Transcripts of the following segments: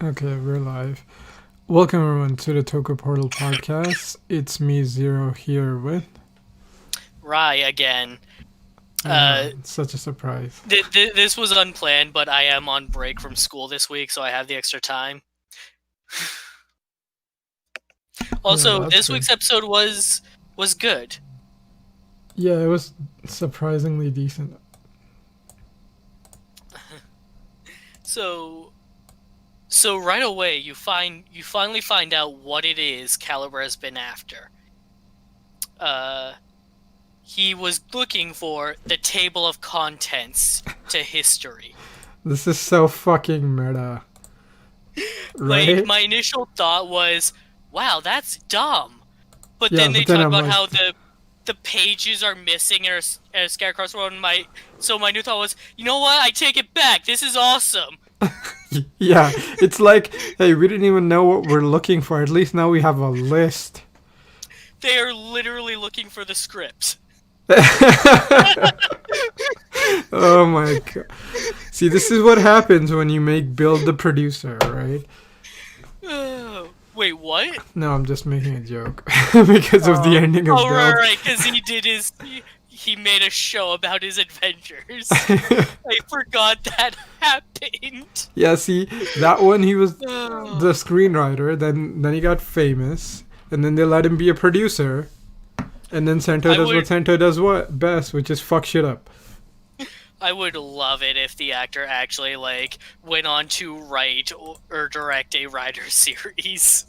Okay, we're live. Welcome everyone to the Toku Portal podcast. It's me, Zero, here with. Rye again. I know, it's such a surprise. This was unplanned, but I am on break from school this week, so I have the extra time. Also, Yeah, that's this good. week's episode was good. Yeah, it was surprisingly decent. So right away you finally find out what it is Caliber has been after. He was looking for the table of contents to history. This is so fucking meta. Right? Like, my initial thought was, wow, that's dumb. But Yeah, then they but then talk I'm about like, how the pages are missing and are scattered across the road. And my new thought was, you know what? I take it back. This is awesome. yeah, it's like, hey, we didn't even know what we're looking for. At least now we have a list. They are literally looking for the script. Oh my god. See, this is what happens when you make Bill the producer, right? Wait, what? No, I'm just making a joke because of the ending of Oh, Bill. right, because he did he made a show about his adventures. I forgot that happened. Yeah, see, that one he was the screenwriter. Then he got famous, and then they let him be a producer. And then Sento does what Sento does what best, which is fuck shit up. I would love it if the actor actually went on to write or direct a writer series.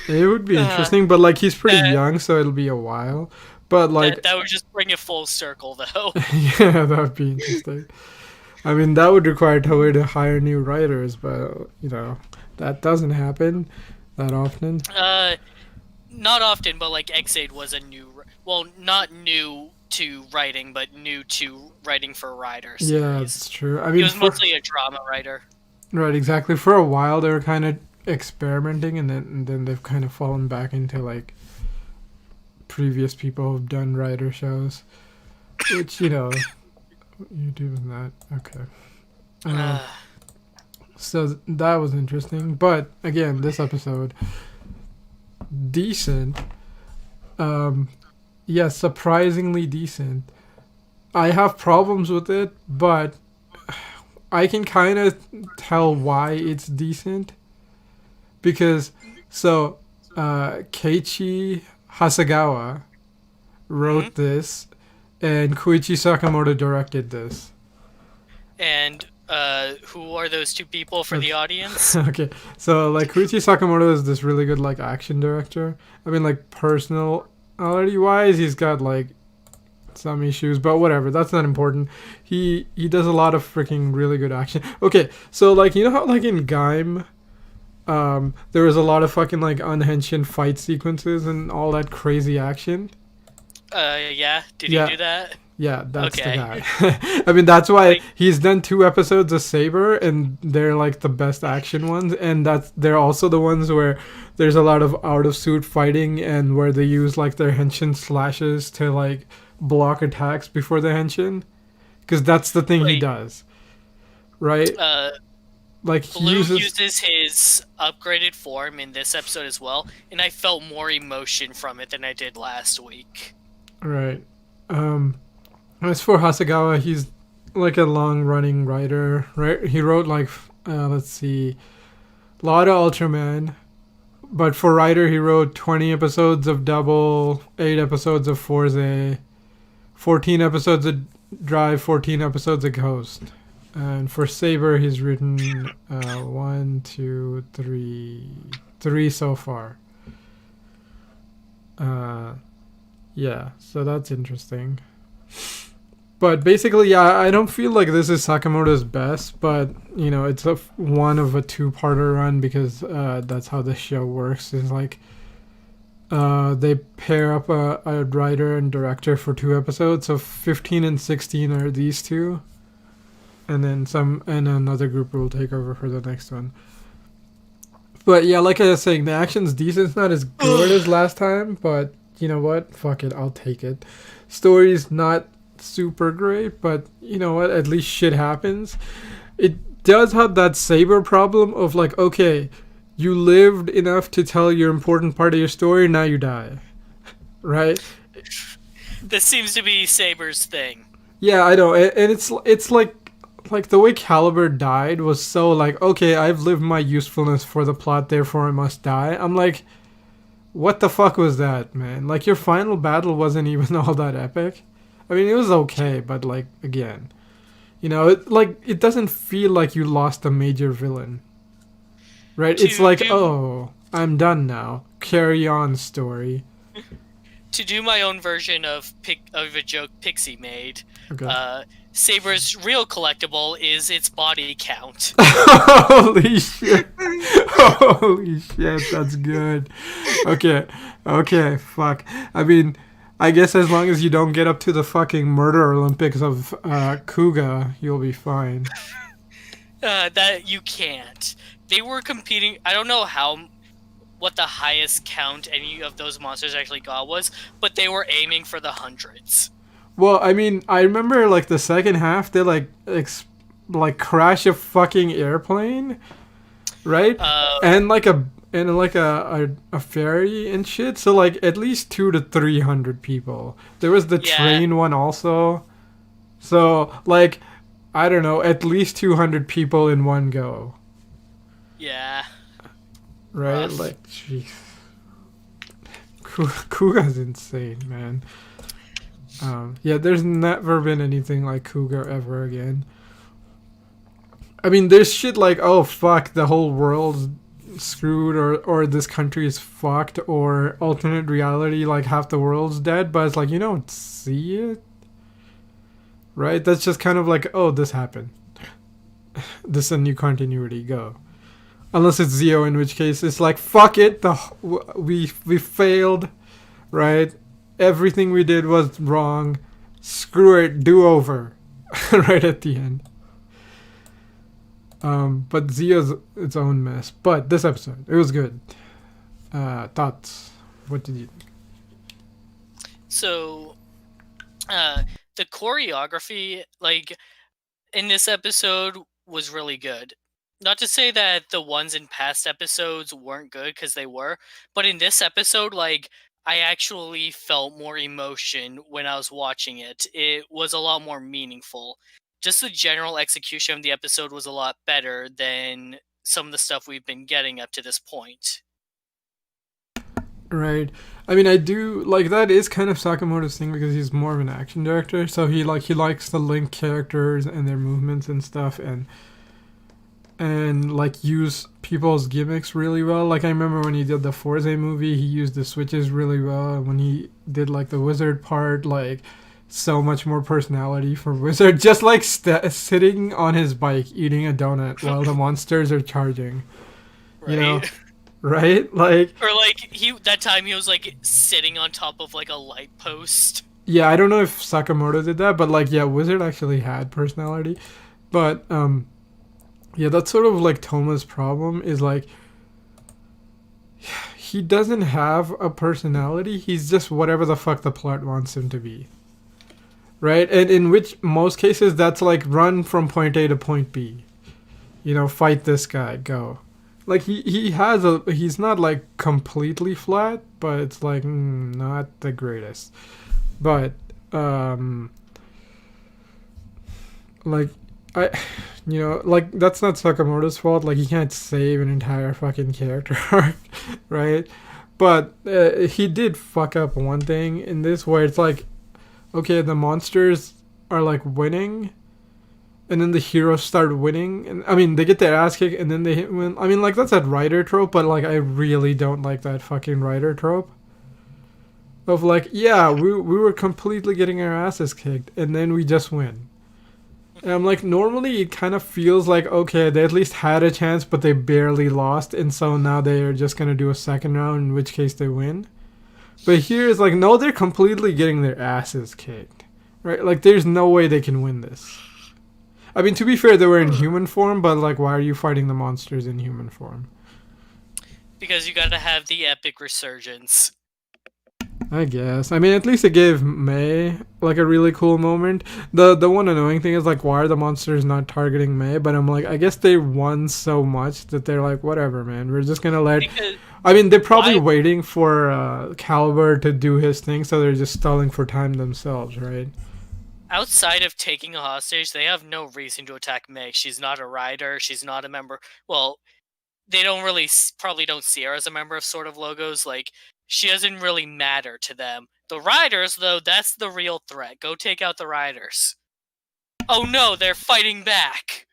It would be interesting, but he's pretty young, so it'll be a while. But that would just bring it full circle, though. Yeah, that would be interesting. I mean, that would require Toei to hire new writers, but that doesn't happen that often. Not often, but X8 was a not new to writing, but new to writing for writers. Yeah, that's true. I mean, he was mostly a drama writer. Right, exactly. For a while, they were kind of experimenting, and then they've kind of fallen back into previous people who've done writer shows, which YouTube is not okay. So that was interesting, but again, this episode decent. Yeah, surprisingly decent. I have problems with it, but I can kind of tell why it's decent. Because, Keiichi Hasegawa wrote this, and Koichi Sakamoto directed this. And who are those two people for the audience? Okay, so Koichi Sakamoto is this really good action director. I mean, personality wise, he's got some issues, but whatever, that's not important. He does a lot of freaking really good action. Okay, so you know how in Gaim, there was a lot of fucking unhinged fight sequences and all that crazy action. Yeah. Did he do that? Yeah, that's the guy. I mean, that's why he's done 2 episodes of Saber, and they're the best action ones, and they're also the ones where there's a lot of out of suit fighting, and where they use their henshin slashes to block attacks before the henshin, because that's the thing he does, right? He Blue uses his upgraded form in this episode as well, and I felt more emotion from it than I did last week. Right. As for Hasegawa, he's a long-running writer, right? He wrote let's see, a lot of Ultraman, but for writer he wrote 20 episodes of Double, 8 episodes of Forze, 14 episodes of Drive, 14 episodes of Ghost. And for Saber, he's written 3 so far. Yeah, so that's interesting. But basically, yeah, I don't feel like this is Sakamoto's best, but it's one of a 2-parter run, because that's how the show works. Is they pair up a writer and director for 2 episodes, so 15 and 16 are these 2, and then another group will take over for the next one. But yeah, like I was saying, the action's decent. It's not as good as last time, but you know what? Fuck it, I'll take it. Story's not super great, but you know what? At least shit happens. It does have that Saber problem of like, okay, you lived enough to tell your important part of your story, now you die, right? This seems to be Saber's thing. Yeah, I know, and it's like the way Caliber died was so like, okay, I've lived my usefulness for the plot, therefore I must die. I'm like, what the fuck was that, man? Like your final battle wasn't even all that epic. I mean, it was okay, but like again, it doesn't feel like you lost a major villain, right? It's To like, do oh, I'm done now. Carry on, story. to do my own version of a joke Pixie made. Okay. Uh, Saber's real collectible is its body count. Holy shit! Holy shit! That's good. Okay. Okay. Fuck. I mean, I guess as long as you don't get up to the fucking murder Olympics of Kuga, you'll be fine. That you can't. They were competing. I don't know what the highest count any of those monsters actually got was, but they were aiming for the hundreds. Well, I mean, I remember like the second half, they like crash a fucking airplane, right? And like a ferry and shit. So like at least 200 to 300 people. There was the Yeah. train one also. So like I don't know, at least 200 people in one go, Yeah. right? Rough. Like, jeez, Kuga's insane, man. Yeah, there's never been anything like Kuga ever again. I mean, there's shit like, oh fuck, the whole world's screwed, or this country is fucked, or alternate reality, like half the world's dead, but it's like you don't see it, right? That's just kind of like, oh, this happened. This is a new continuity. Go. Unless it's Zio, in which case it's like, fuck it. We failed, right? Everything we did was wrong. Screw it. Do over, right at the end. But Zio's its own mess. But this episode, it was good. Thoughts? What did you think? So, the choreography, like in this episode, was really good. Not to say that the ones in past episodes weren't good, because they were, but in this episode, like, I actually felt more emotion when I was watching it. It was a lot more meaningful. Just the general execution of the episode was a lot better than some of the stuff we've been getting up to this point. Right. I mean, I do like that is kind of Sakamoto's thing because he's more of an action director, so he likes to link characters and their movements and stuff, and like use people's gimmicks really well. Like I remember when he did the Forza movie, he used the switches really well. When he did like the wizard part, like so much more personality for wizard, just like sitting on his bike eating a donut while the monsters are charging. Right? You know, right? Like, Or like that time he was like sitting on top of like a light post. yeah, I don't know if Sakamoto did that, but like, yeah, wizard actually had personality. But yeah, that's sort of like Toma's problem is like he doesn't have a personality. He's just whatever the fuck the plot wants him to be. Right? And in which most cases that's like run from point A to point B. Fight this guy, go. Like he's not like completely flat, but it's like not the greatest. But like I like that's not Sakamoto's fault. Like he can't save an entire fucking character arc, right? But he did fuck up one thing in this where it's like, okay, the monsters are like winning, and then the heroes start winning, and I mean they get their ass kicked, and then they win. I mean, like that's that writer trope, but like I really don't like that fucking writer trope. Of like, yeah, we were completely getting our asses kicked, and then we just win. And I'm like, normally it kind of feels like, okay, they at least had a chance, but they barely lost, and so now they're just gonna do a second round, in which case they win. But here it's like, no, they're completely getting their asses kicked, right? Like, there's no way they can win this. I mean, to be fair, they were in human form, but like, why are you fighting the monsters in human form? Because you gotta have the epic resurgence. I guess. I mean, at least it gave May like a really cool moment. The one annoying thing is like, why are the monsters not targeting May? But I'm like, I guess they won so much that they're like, whatever, man. We're just gonna let. Because I mean, they're probably why waiting for Caliber to do his thing, so they're just stalling for time themselves, right? outside of taking a hostage, they have no reason to attack Meg. She's not a rider. She's not a member. Well, they don't really probably don't see her as a member of Sort of Logos. Like she doesn't really matter to them. The riders, though, that's the real threat. Go take out the riders. Oh no, they're fighting back.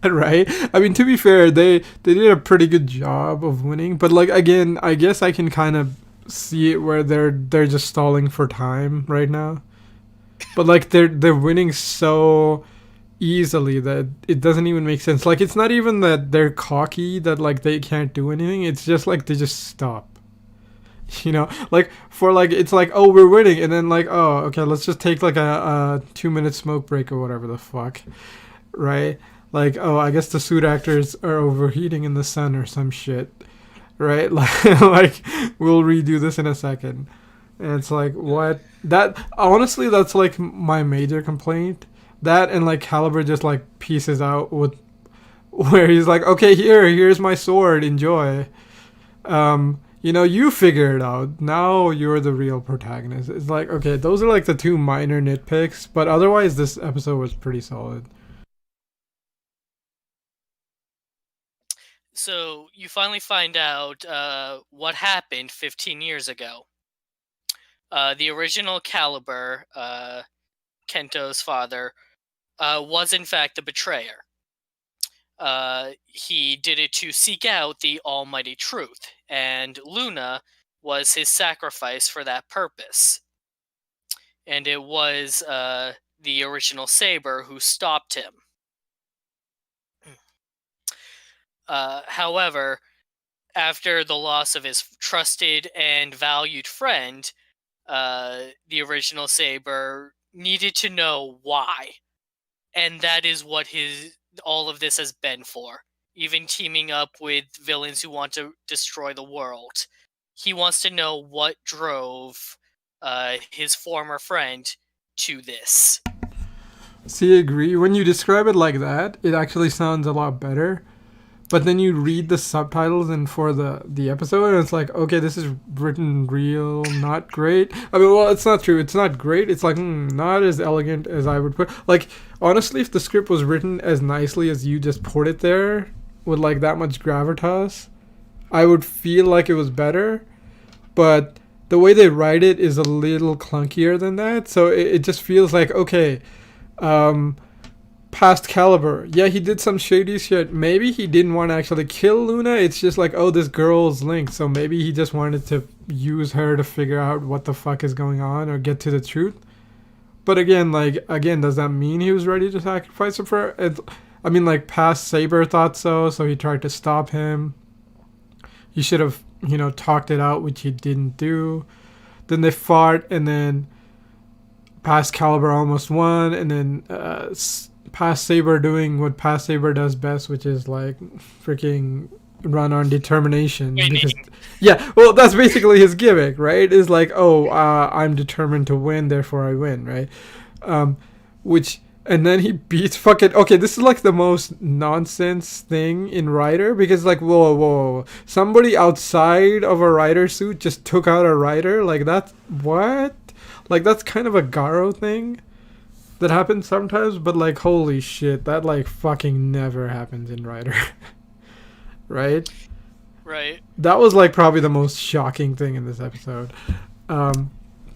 Right? I mean, to be fair, they did a pretty good job of winning, but like again, I guess I can kind of see it where they're just stalling for time right now. But like they're winning so easily that it doesn't even make sense. Like it's not even that they're cocky that like they can't do anything. It's just like they just stop. You know, like for like it's like, oh, we're winning, and then like, oh, okay, let's just take like a 2 minute smoke break or whatever the fuck, right? Like, oh, I guess the suit actors are overheating in the sun or some shit, right? Like we'll redo this in a second. And it's like, what? That honestly, that's like my major complaint. That and like Caliber just like pieces out with where he's like, okay, here's my sword, enjoy. You figure it out. Now you're the real protagonist. It's like, okay, those are like the two minor nitpicks, but otherwise, this episode was pretty solid. So you finally find out what happened 15 years ago. The original Caliber, Kento's father, was in fact the betrayer. He did it to seek out the almighty truth, and Luna was his sacrifice for that purpose. And it was the original Saber who stopped him. However, after the loss of his trusted and valued friend, the original Saber needed to know why, and that is what his all of this has been for. Even teaming up with villains who want to destroy the world, he wants to know what drove his former friend to this. See, I agree. When you describe it like that, it actually sounds a lot better. But then you read the subtitles and for the episode, and it's like, okay, this is written real, not great. I mean, well, it's not true. It's not great. It's like not as elegant as I would put. Like, honestly, if the script was written as nicely as you just put it there, with like that much gravitas, I would feel like it was better. But the way they write it is a little clunkier than that, so it just feels like, okay, um, past Caliber. Yeah, he did some shady shit. Maybe he didn't want to actually kill Luna. It's just like, oh, this girl's linked. So maybe he just wanted to use her to figure out what the fuck is going on or get to the truth. But again, does that mean he was ready to sacrifice her for? I mean, like, past Saber thought so, so he tried to stop him. He should have, talked it out, which he didn't do. Then they fought, and then past Caliber almost won, and then past Saber doing what past Saber does best, which is like freaking run on determination. Winning. Because yeah, well, that's basically his gimmick, right? Is like, oh, I'm determined to win, therefore I win, right? Which and then he beats fucking. Okay, this is like the most nonsense thing in Rider because like, whoa, somebody outside of a Rider suit just took out a Rider. Like that's what? Like that's kind of a Garo thing that happens sometimes, but like holy shit, that like fucking never happens in Rider. Right? Right. That was like probably the most shocking thing in this episode.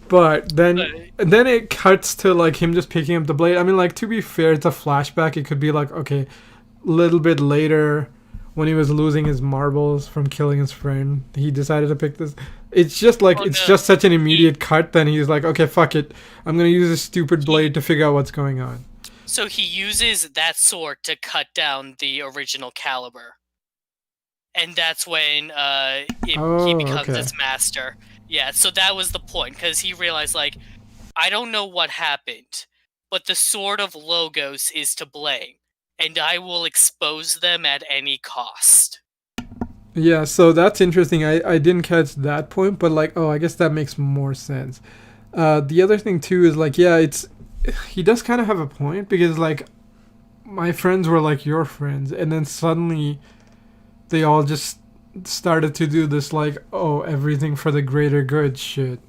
But then it cuts to like him just picking up the blade. I mean, like to be fair, it's a flashback. It could be like, okay, a little bit later when he was losing his marbles from killing his friend, he decided to pick this. It's just like just such an immediate cut. Then he's like, okay, fuck it, I'm gonna use this stupid blade to figure out what's going on. So he uses that sword to cut down the original Caliber, and that's when he becomes its master. Yeah, so that was the point, because he realized, like, I don't know what happened, but the Sword of Logos is to blame, and I will expose them at any cost. Yeah, so that's interesting. I didn't catch that point, but like, oh, I guess that makes more sense. The other thing too is like, yeah, it's he does kind of have a point because like my friends were like your friends, and then suddenly they all just started to do this like, oh, everything for the greater good shit.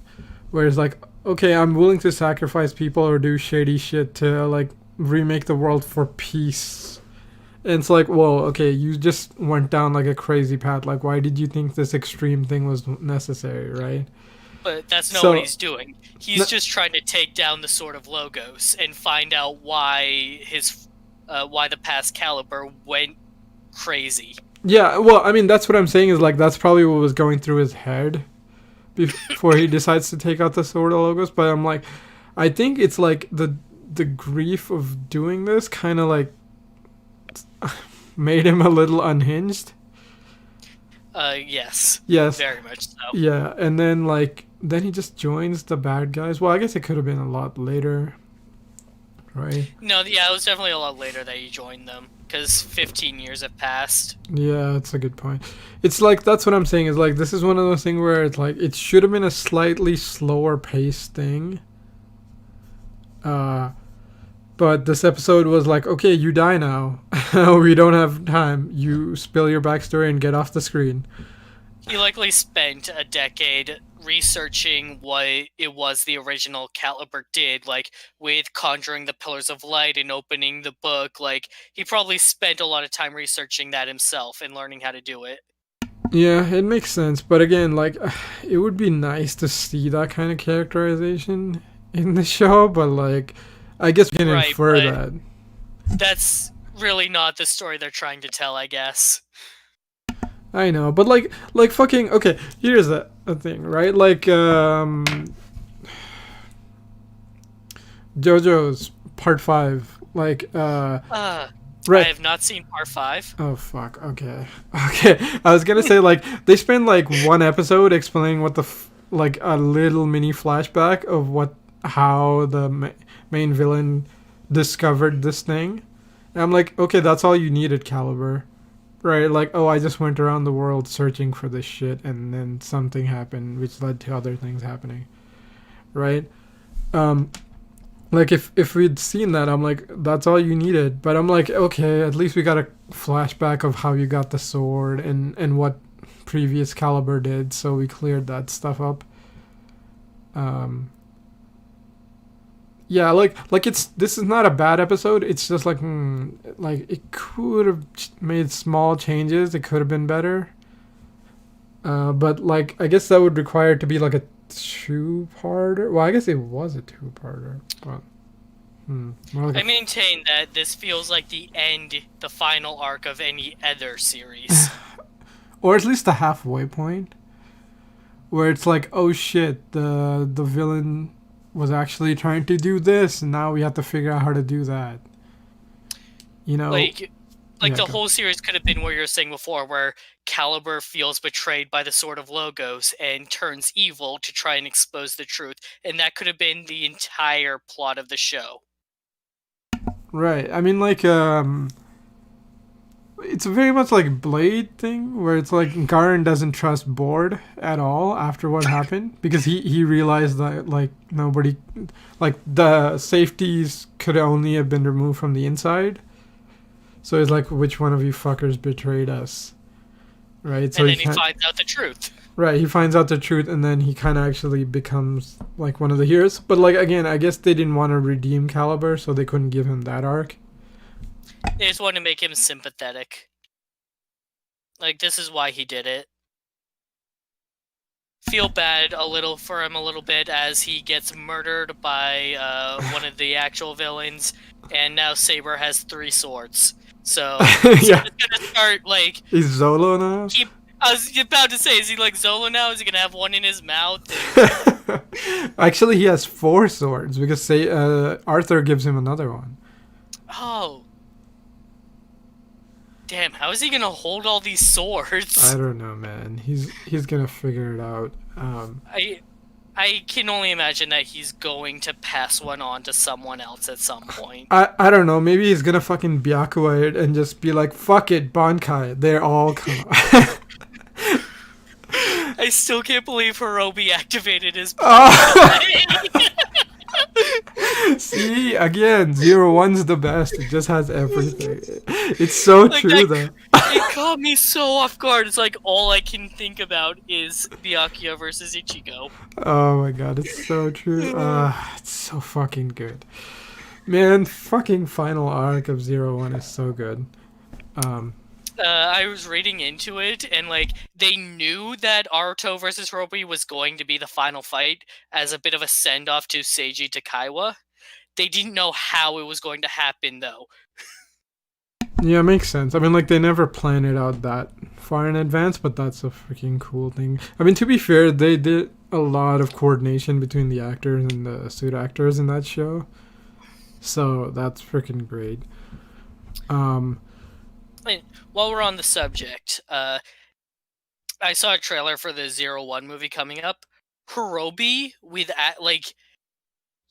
Whereas like, okay, I'm willing to sacrifice people or do shady shit to like remake the world for peace. And it's like, whoa, okay, you just went down like a crazy path. Like, why did you think this extreme thing was necessary, right? But that's not what So, he's doing. He's just trying to take down the Sword of Logos and find out why the past Caliber went crazy. yeah, well, I mean, that's what I'm saying is like, that's probably what was going through his head before he decides to take out the Sword of Logos. But I'm like, I think it's like the grief of doing this kind of like made him a little unhinged. Yes. Yes. Very much so. Yeah, and then like then he just joins the bad guys. Well, I guess it could have been a lot later, right? No, yeah, it was definitely a lot later that he joined them, because 15 years have passed. Yeah, that's a good point. It's like that's what I'm saying is like this is one of those things where it's like it should have been a slightly slower paced thing. Uh but this episode was like, okay, you die now. We don't have time. You spill your backstory and get off the screen. He likely spent a decade researching what it was the original Caliber did, like with conjuring the Pillars of Light and opening the book. Like, he probably spent a lot of time researching that himself and learning how to do it. Yeah, it makes sense. But again, like, it would be nice to see that kind of characterization in the show. But like, I guess we can Right, infer but that. that's really not the story they're trying to tell, I guess. I know, but like fucking okay. Here's a thing, right? Like JoJo's Part 5, like I right. have not seen Part 5. Oh fuck. Okay. Okay. I was gonna say like they spend like one episode explaining what like a little mini flashback of how the main villain discovered this thing. And I'm like, okay, that's all you needed, Caliber. Right, like, oh, I just went around the world searching for this shit, and then something happened, which led to other things happening. Right? Um, like, if we'd seen that, I'm like, that's all you needed. But I'm like, okay, at least we got a flashback of how you got the sword and what previous Caliber did, so we cleared that stuff up. Um, yeah, like this is not a bad episode. It's just like like it could have made small changes. It could have been better. But like I guess that would require it to be like a two-parter. Well, I guess it was a two-parter, but more like I maintain that this feels like the final arc of any other series. or at least the halfway point where it's like, oh shit, the villain was actually trying to do this, and now we have to figure out how to do that. You know, Like, yeah, the go. whole series could have been what you were saying before, where Caliber feels betrayed by the Sword of Logos and turns evil to try and expose the truth, and that could have been the entire plot of the show. Right. I mean, like, it's very much like Blade thing, where it's like Garen doesn't trust Board at all after what happened because he realized that like nobody, like the safeties could only have been removed from the inside. So it's like, which one of you fuckers betrayed us, right? So And he then he can't. finds out the truth. Right, he finds out the truth, and then he kind of actually becomes like one of the heroes. But like again, I guess they didn't want to redeem Caliber, so they couldn't give him that arc. They just want to make him sympathetic. Like, this is why he did it. Feel bad a little for him a little bit as he gets murdered by one of the actual villains, and now Saber has 3 swords. So he's Yeah, gonna start like he's Zolo now. keep. I was about to say, is he like Zolo now? Is he gonna have one in his mouth? Actually, he has 4 swords because say Arthur gives him another one. Oh, damn! How is he gonna hold all these swords? I don't know, man. He's gonna figure it out. I can only imagine that he's going to pass one on to someone else at some point. I don't know. Maybe he's gonna fucking Byakuya it and just be like, "Fuck it, Bankai." They're all come. I still can't believe Hirobi activated his Oh, see, again, 01's the best. It just has everything. It's so like true, that. though. It caught me so off guard. It's like all I can think about is Byakuya versus Ichigo. Oh my god, it's so true. It's so fucking good. Man, fucking final arc of 01 is so good. I was reading into it, and like they knew that Aruto versus Hirobi was going to be the final fight as a bit of a send off to Seiji Takaiwa. They didn't know how it was going to happen, though. Yeah, makes sense. I mean, like, they never plan it out that far in advance, but that's a freaking cool thing. I mean, to be fair, they did a lot of coordination between the actors and the suit actors in that show. So that's freaking great. And while we're on the subject, I saw a trailer for the 01 movie coming up. Hirobi with like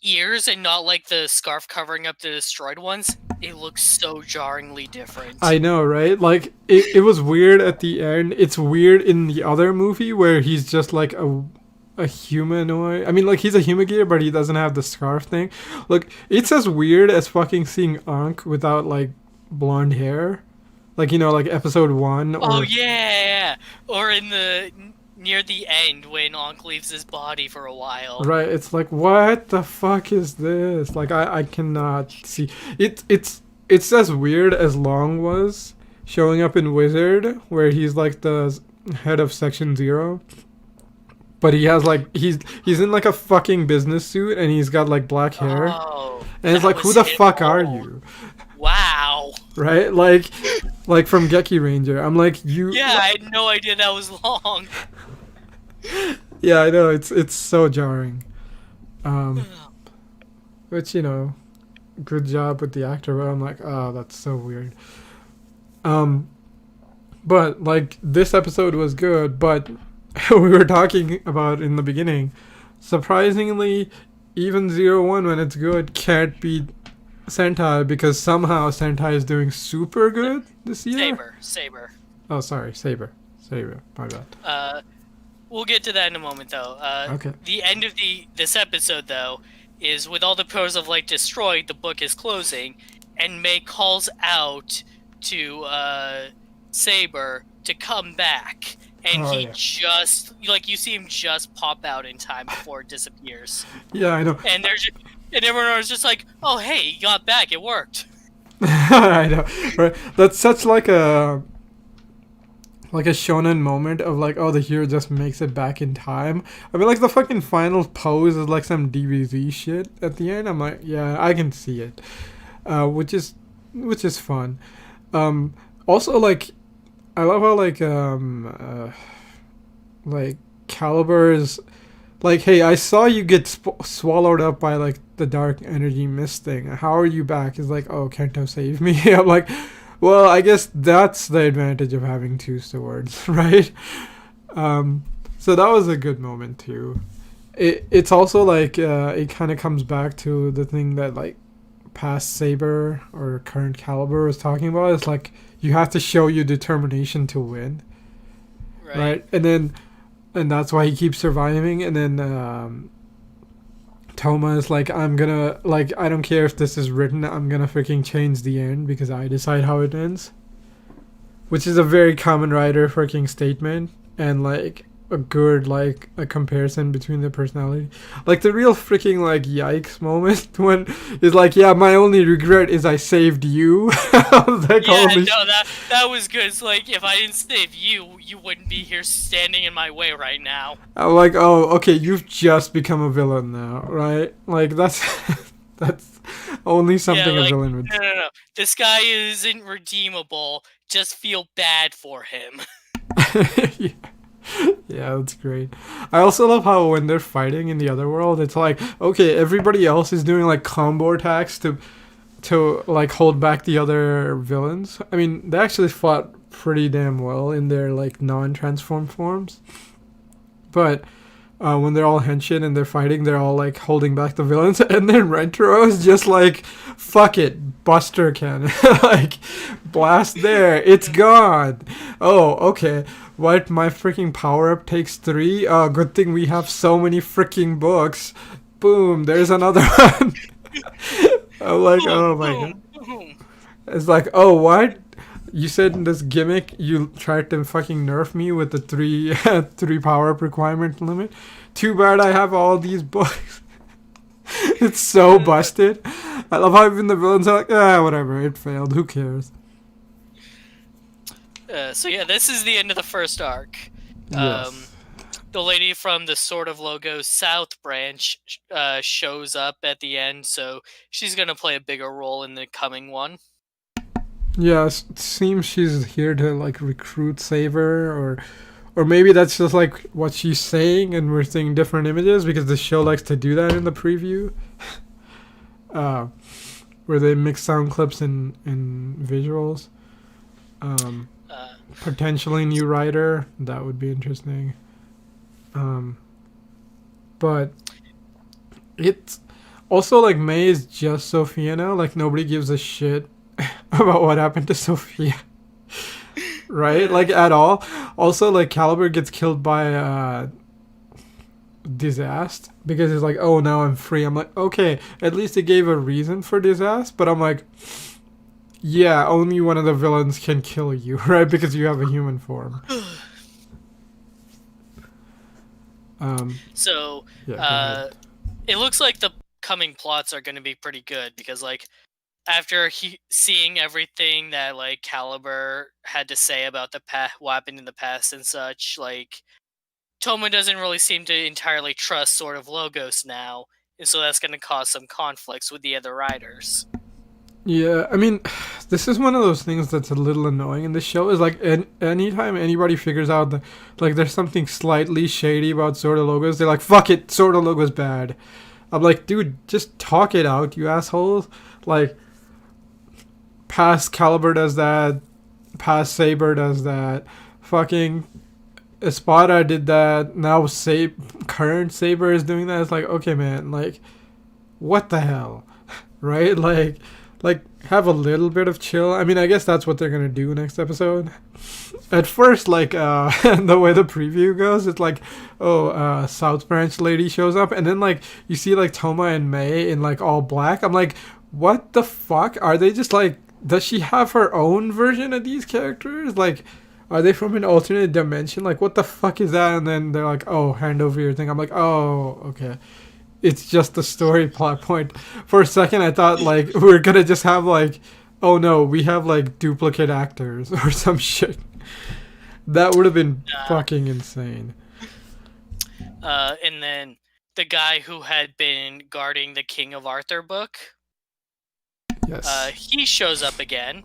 ears and not like the scarf covering up the destroyed ones. It looks so jarringly different. I know, right? Like, it was weird at the end. It's weird in the other movie where he's just like a humanoid. I mean, like, he's a humigator, but he doesn't have the scarf thing. Look, it's as weird as fucking seeing Ankh without, like, blonde hair. Like, you know, like episode 1. Or, Oh, yeah. Or in the near the end when Ankh leaves his body for a while. Right, it's like, what the fuck is this? Like, I cannot see. It's as weird as Long was showing up in Wizard, where he's like the head of Section 0. But he has like he's in like a fucking business suit and he's got like black hair. Oh, and it's like, who the fuck are you? Wow. Right? Like from Geki Ranger. I'm like, you. Yeah, I had no idea that was Long. Yeah, I know, it's so jarring. Which, you know, good job with the actor, but I'm like, oh, that's so weird. But like, this episode was good, but we were talking about in the beginning, surprisingly, even 01 when it's good can't beat Sentai, because somehow Sentai is doing super good this year. Saber. Oh, sorry, Saber, my bad. We'll get to that in a moment, though. Okay. The end of this episode, though, is with all the Pillars of Light destroyed, the book is closing, and May calls out to Saber to come back, and he just, like, you see him just pop out in time before it disappears. Yeah, I know. And and everyone was just like, "Oh, hey, he got back. It worked." I know, right? That's such like a shonen moment of like, oh, the hero just makes it back in time. I mean, like, the fucking final pose is like some DBZ shit at the end. I'm like, yeah, I can see it, which is fun. Also, like, I love how like Caliber is like, hey, I saw you get swallowed up by like the dark energy mist thing. How are you back? He's like, oh, Kento saved me. I'm like, well, I guess that's the advantage of having two swords, right? So that was a good moment too. It's also like, it kind of comes back to the thing that like past Saber or current Caliber was talking about. It's like, you have to show your determination to win, right? And that's why he keeps surviving. And then Toma is like, I'm gonna, like, I don't care if this is written, I'm gonna freaking change the end because I decide how it ends. Which is a very Kamen Rider freaking statement, and like a good, like, a comparison between the personality. Like, the real freaking like yikes moment when it's like, yeah, my only regret is I saved you. I was like, yeah, holy no, that was good. It's like, if I didn't save you, you wouldn't be here standing in my way right now. I'm like, oh, okay, you've just become a villain now, right? Like, that's that's only something Yeah, like, a villain would. No. This guy isn't redeemable. Just feel bad for him. Yeah. Yeah, that's great. I also love how when they're fighting in the other world, it's like, okay, everybody else is doing like combo attacks to like hold back the other villains. I mean, they actually fought pretty damn well in their like non-transform forms. But when they're all henshin and they're fighting, they're all like holding back the villains, and then Rentaro is just like, "Fuck it, Buster can like blast there, it's gone." Oh, okay. What? My freaking power up takes 3. Good thing we have so many freaking books. Boom, there's another one. I'm like, oh Boom, my god. boom, boom. It's like, oh, what? You said in this gimmick you tried to fucking nerf me with the 3 3 power up requirement limit. Too bad I have all these books. It's so busted. I love how even the villains are like, whatever, it failed. Who cares? So yeah, this is the end of the first arc. Yes. The lady from the Sword of Logos South branch shows up at the end, so she's gonna play a bigger role in the coming one. Yeah, it seems she's here to like recruit Saber, or maybe that's just like what she's saying, and we're seeing different images because the show likes to do that in the preview, where they mix sound clips and visuals. Potentially new writer, that would be interesting. But it's also like May is just Sophia now. Like nobody gives a shit about what happened to Sophia. Right? Like at all. Also like Caliber gets killed by Disaster because he's like, oh, now I'm free. I'm like, okay, at least it gave a reason for Disaster, but I'm like, yeah, only one of the villains can kill you, right? Because you have a human form. So Yeah, it looks like the coming plots are going to be pretty good because like after seeing everything that like Caliber had to say about the what happened in the past and such, like Toma doesn't really seem to entirely trust Sword of Logos now, and so that's going to cause some conflicts with the other riders. yeah, I mean, this is one of those things that's a little annoying in the show. Is like anytime anybody figures out that like there's something slightly shady about Sword of Logos, they're like, "Fuck it, Sword of Logos bad." I'm like, dude, just talk it out, you assholes. Like, past Caliber does that, past Saber does that, fucking Espada did that. Now current Saber is doing that. It's like, okay, man, like, what the hell, right? Like have a little bit of chill. I mean, I guess that's what they're gonna do next episode. At first, like the way the preview goes, it's like, oh, South Branch lady shows up, and then like you see like Toma and May in like all black. I'm like, what the fuck? Are they just like? Does she have her own version of these characters? Like, are they from an alternate dimension? Like, what the fuck is that? And then they're like, oh, hand over your thing. I'm like, oh, okay. It's just a story plot point. For a second, I thought like we are gonna just have like, oh no, we have like duplicate actors or some shit. That would have been fucking insane. And then the guy who had been guarding the King of Arthur book, Yes. he shows up again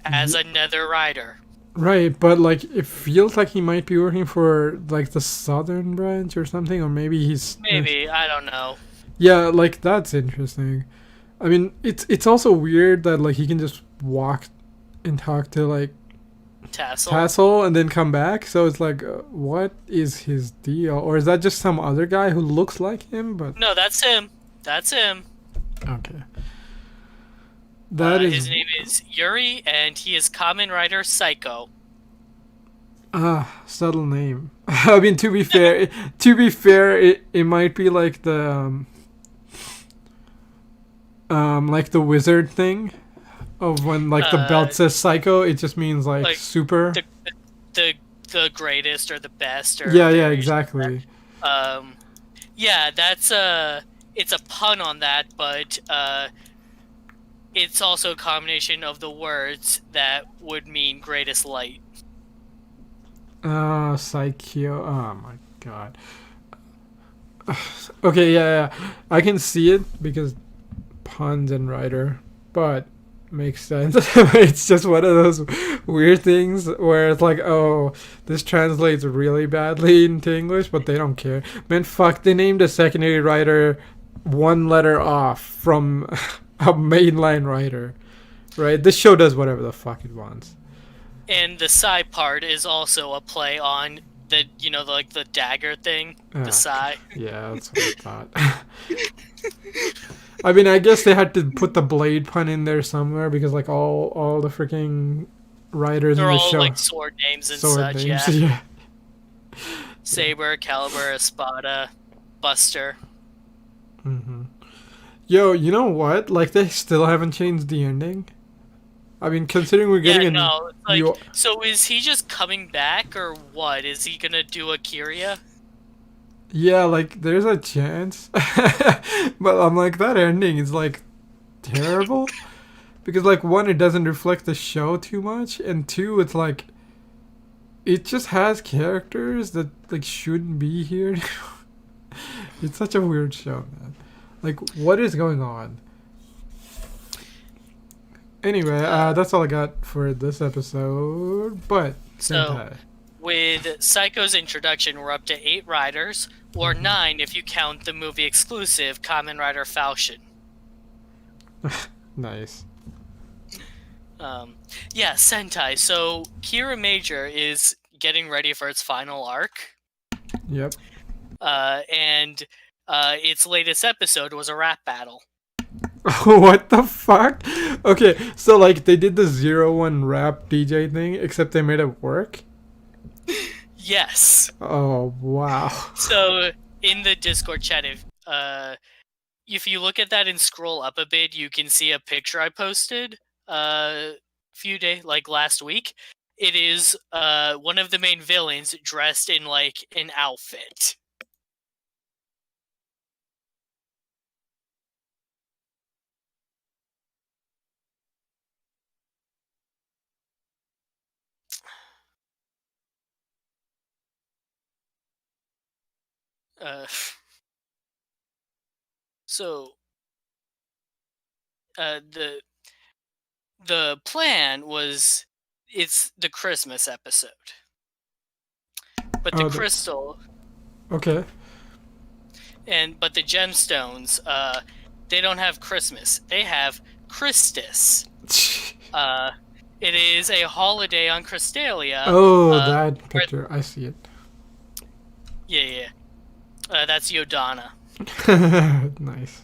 as another rider. Right, but like it feels like he might be working for like the Southern branch or something, or maybe he's Maybe, I don't know. yeah, like that's interesting. I mean, it's also weird that like he can just walk and talk to like Tassel and then come back. So it's like, what is his deal? Or is that just some other guy who looks like him? But No, that's him. That's him. okay, that is his name is Yuri, and he is Kamen Rider Psycho. subtle name. I mean, to be fair, it might be like the like the wizard thing of when like the belt says psycho, it just means like super. The greatest or the best or yeah, exactly. Yeah, that's it's a pun on that, but it's also a combination of the words that would mean greatest light. Psycho. Oh my god. Okay, yeah. I can see it because puns and writer, but makes sense. It's just one of those weird things where it's like, oh, this translates really badly into English, but they don't care. Man, fuck, they named a secondary writer one letter off from a mainline writer, right? This show does whatever the fuck it wants. And the Psy part is also a play on the dagger thing, the Ah, sai. yeah, that's what I thought. I mean, I guess they had to put the blade pun in there somewhere because like all the freaking writers in They're the all show like sword names and sword such. names. Yeah, Yeah. Saber, Caliber, Espada, Buster. hmm Yo, you know what? Like they still haven't changed the ending. I mean, considering we're Yeah, getting a no, it's like, new, so is he just coming back or what? Is he gonna do a Kyria? yeah, like there's a chance, but I'm like that ending is like terrible because like one, it doesn't reflect the show too much, and two, it's like it just has characters that like shouldn't be here. It's such a weird show, man. Like, what is going on? Anyway, Uh, that's all I got for this episode. But so Sentai. with Psycho's introduction, we're up to 8 riders, or Mhm. 9 if you count the movie exclusive Kamen Rider Falchion. Nice. Yeah, Sentai. So Kira Major is getting ready for its final arc, Yep. and its latest episode was a rap battle. What the fuck? Okay, so like they did the 01 rap DJ thing, except they made it work. Yes. Oh wow. So in the Discord chat, if you look at that and scroll up a bit, you can see a picture I posted a few days, like last week. It is one of the main villains dressed in like an outfit. Uh, so the plan was it's the Christmas episode, but the Oh, crystal okay. but the gemstones they don't have Christmas. They have Christus. It is a holiday on Cristalia. Oh, that where- picture. I see it. yeah. That's Yodana. Nice.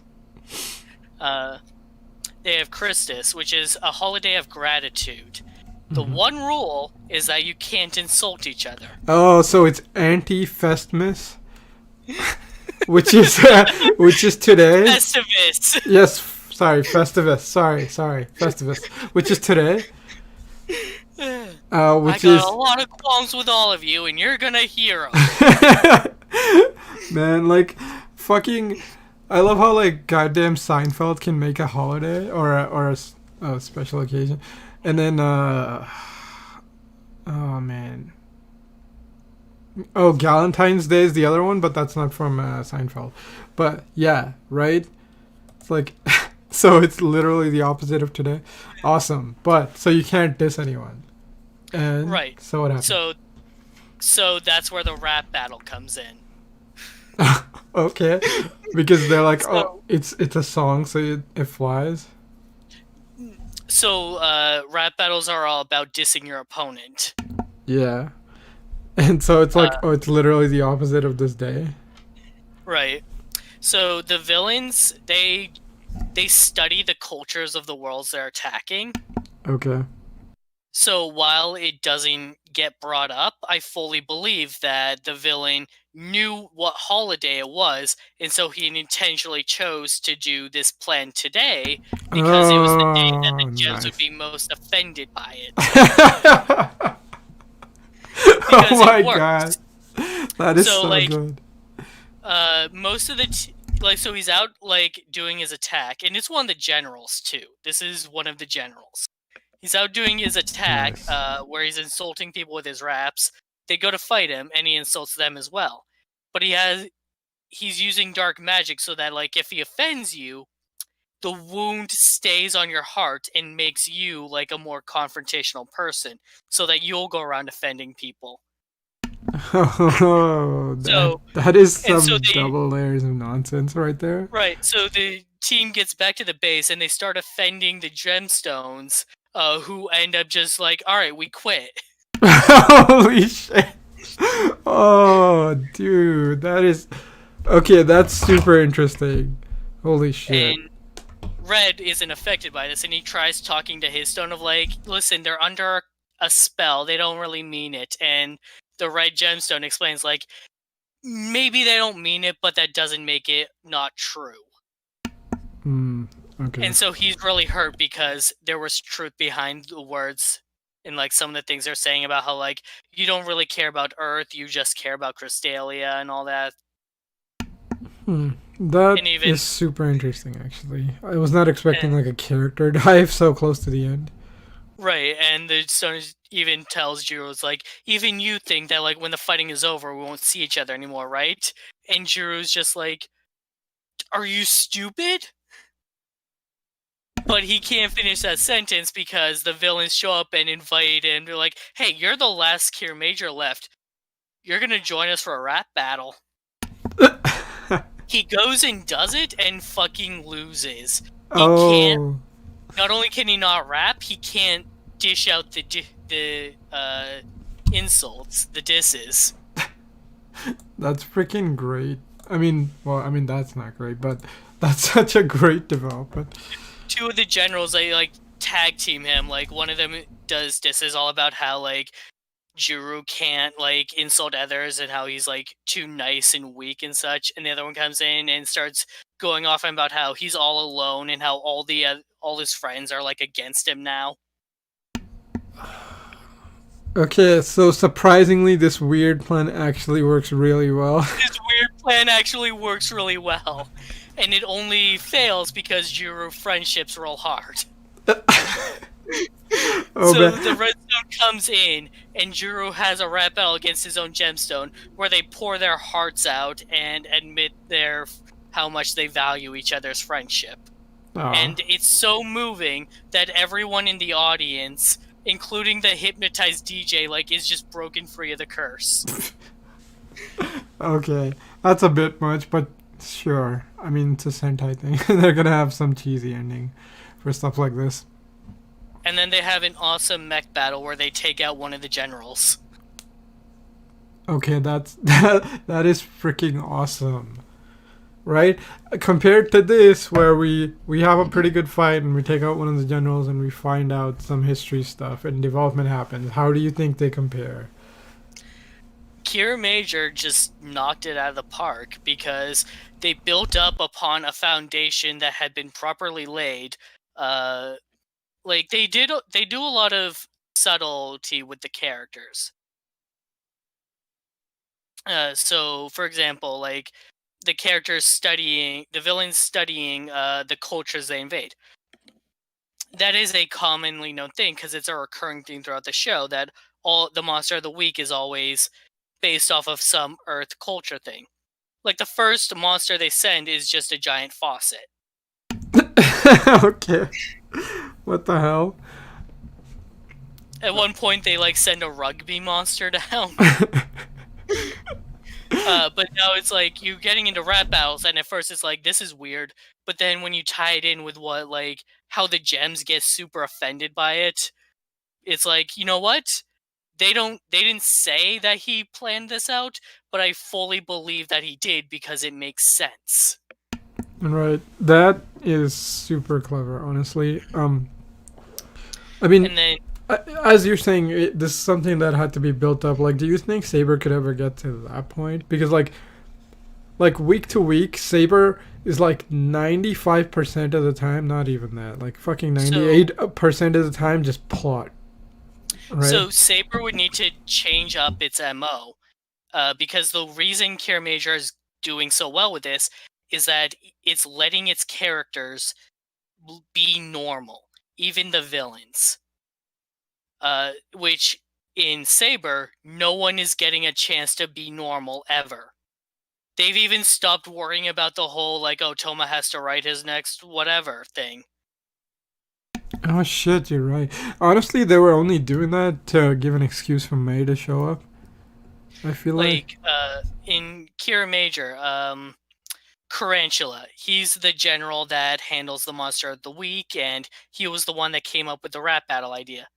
They have Christus, which is a holiday of gratitude. The Mhm. one rule is that you can't insult each other. Oh, so it's anti-Festmas, which is today. Festivus. Yes, sorry, Festivus. Sorry, Festivus, which is today. I Which got is a lot of qualms with all of you, and you're gonna hear them. man, like fucking. I love how like goddamn Seinfeld can make a holiday or a special occasion, and then oh man. Oh, Galentine's Day is the other one, but that's not from Seinfeld. But yeah, right? It's like, so it's literally the opposite of today. Awesome. But, so you can't diss anyone. And Right. so what happened? So that's where the rap battle comes in. Okay. Because they're like, So- oh, it's a song, so it flies. So rap battles are all about dissing your opponent. Yeah. And so it's like, oh, it's literally the opposite of this day. Right. So the villains, they study the cultures of the worlds they're attacking. Okay. So while it doesn't get brought up, I fully believe that the villain knew what holiday it was, and so he intentionally chose to do this plan today because it was the day that the gems would be most offended by it. Oh my it works. god. That is So, so like, good. Most of the so he's out like doing his attack, and it's one of the generals too. This is one of the generals. He's out doing his attack, Nice. where he's insulting people with his raps. They go to fight him, and he insults them as well. But he's using dark magic so that like if he offends you, the wound stays on your heart and makes you like a more confrontational person, so that you'll go around offending people. Oh, So- that is and some so they- double layers of nonsense right there. Right, so the team gets back to the base and they start offending the gemstones, who end up just like, all right, we quit. Holy shit. Oh, dude, that is okay. That's super interesting. Holy shit. And Red isn't affected by this, and he tries talking to his stone of like, listen, they're under a spell. They don't really mean it. And the red gemstone explains like, maybe they don't mean it, but that doesn't make it not true. Hmm. Okay. And so he's really hurt because there was truth behind the words and like some of the things they're saying about how like you don't really care about Earth, you just care about Crystalia and all that. Hmm. That And even is super interesting. Actually, I was not expecting and, like a character dive so close to the end. right, and the stone even tells Jiro's like, even you think that like when the fighting is over, we won't see each other anymore, right? And Jiro's just like, are you stupid? But he can't finish that sentence because the villains show up and invite him. They're like, hey, you're the last Cure Major left. You're gonna join us for a rap battle. He goes and does it and fucking loses. He can't. Oh, Not only can he not rap, he can't dish out the insults, the disses. that's freaking great. I mean, well, I mean that's not great, but that's such a great development. Two of the generals they like tag team him. Like one of them does disses all about how like Juru can't like insult others and how he's like too nice and weak and such. And the other one comes in and starts going off about how he's all alone and how all his friends are like against him now. Okay, so surprisingly, this weird plan actually works really well. This weird plan actually works really well, and it only fails because Juru friendships roll hard. Oh So man. the redstone comes in, and Juru has a rap battle against his own gemstone, where they pour their hearts out and admit their how much they value each other's friendship. Aw. And it's so moving that everyone in the audience, including the hypnotized DJ, like is just broken free of the curse. Okay, that's a bit much, but sure. I mean, it's a Sentai thing. They're gonna have some cheesy ending for stuff like this. And then they have an awesome mech battle where they take out one of the generals. Okay, that is freaking awesome, right? Compared to this, where we have a pretty good fight and we take out one of the generals and we find out some history stuff and development happens. How do you think they compare? Cure Major just knocked it out of the park because they built up upon a foundation that had been properly laid. Like they do a lot of subtlety with the characters. So, for example, like the characters studying, the villains studying the cultures they invade. That is a commonly known thing because it's a recurring theme throughout the show that all the monster of the week is always based off of some Earth culture thing. Like the first monster they send is just a giant faucet. Okay, what the hell? At one point, they like send a rugby monster down. But now it's like you getting into rap battles, and at first it's like this is weird, but then when you tie it in with what like how the gems get super offended by it, it's like you know what? They didn't say that he planned this out, but I fully believe that he did because it makes sense. Right, that is super clever, honestly. I mean, And then as you're saying, this is something that had to be built up. Like, do you think Saber could ever get to that point? Because like week to week, Saber is like 95% of the time, not even that, like fucking so 98% of the time, just plot, right? so Saber would need to change up its MO. Because the reason Cure Major is doing so well with this is that it's letting its characters be normal, even the villains. Which in Saber, no one is getting a chance to be normal ever. They've even stopped worrying about the whole like, oh, Toma has to write his next whatever thing. Oh shit, you're right. Honestly, they were only doing that to give an excuse for May to show up. I feel like. Like in Cure Major, Carantula. He's the general that handles the monster of the week, and he was the one that came up with the rap battle idea.